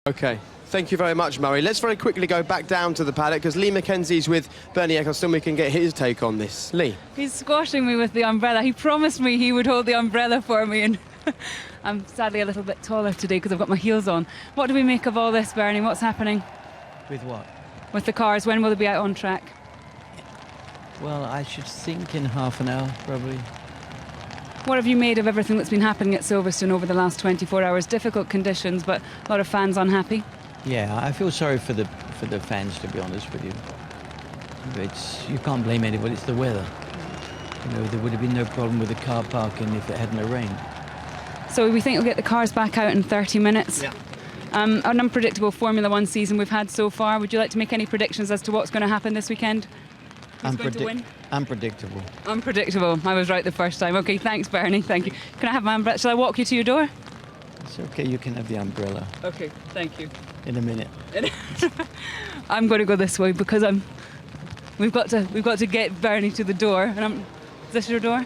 Okay. Thank you very much, Murray. Let's very quickly go back down to the paddock because Lee Mackenzie's with Bernie Ecclestone. We can get his take on this. Lee. He's squashing me with the umbrella. He promised me he would hold the umbrella for me, and I'm sadly a little bit taller today because I've got my heels on. What do we make of all this, Bernie? What's happening? With what? With the cars? When will they be out on track? Well, I should think in half an hour, probably. What have you made of everything that's been happening at Silverstone over the last 24 hours? Difficult conditions, but a lot of fans unhappy. Yeah, I feel sorry for the fans, to be honest with you. You can't blame anybody. It's the weather. You know, there would have been no problem with the car parking if it hadn't rained. So we think we'll get the cars back out in 30 minutes. Yeah. An unpredictable Formula One season we've had so far. Would you like to make any predictions as to what's going to happen this weekend? Who's going to win? Unpredictable. Unpredictable. I was right the first time. Okay, thanks, Bernie. Thank you. Can I have my umbrella? Shall I walk you to your door? It's okay, you can have the umbrella. Okay, thank you. In a minute. I'm going to go this way because we've got to get Bernie to the door. And is this your door?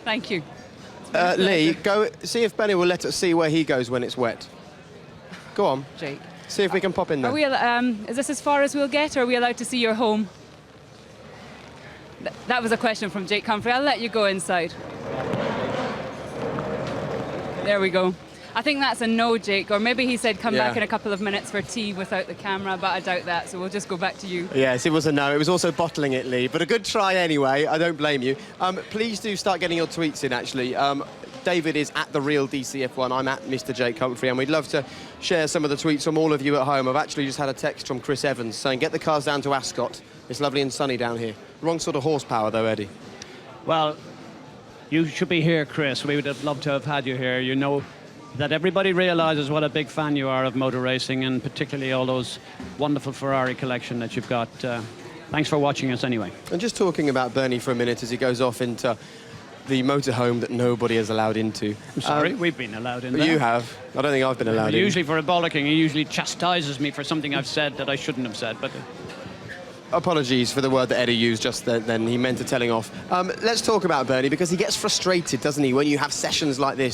Thank you. Lee, go see if Bernie will let us see where he goes when it's wet. Go on. Jake. See if we can pop in there. Are we, is this as far as we'll get, or are we allowed to see your home? That was a question from Jake Humphrey. I'll let you go inside. There we go. I think that's a no, Jake. Or maybe he said come back in a couple of minutes for tea without the camera, but I doubt that, so we'll just go back to you. Yes, it was a no. It was also bottling it, Lee. But a good try anyway. I don't blame you. Please do start getting your tweets in, actually. David is at The Real DCF1. I'm at Mr. Jake Humphrey, and we'd love to share some of the tweets from all of you at home. I've actually just had a text from Chris Evans saying, get the cars down to Ascot. It's lovely and sunny down here. Wrong sort of horsepower, though, Eddie. Well, you should be here, Chris. We would have loved to have had you here. You know that everybody realises what a big fan you are of motor racing, and particularly all those wonderful Ferrari collection that you've got. Thanks for watching us anyway. And just talking about Bernie for a minute as he goes off into the motorhome that nobody is allowed into. I'm sorry, we've been allowed in there. You have. I don't think I've been allowed in. Usually for a bollocking, he usually chastises me for something I've said that I shouldn't have said, but... Apologies for the word that Eddie used just then. He meant a telling off. Let's talk about Bernie, because he gets frustrated, doesn't he, when you have sessions like this.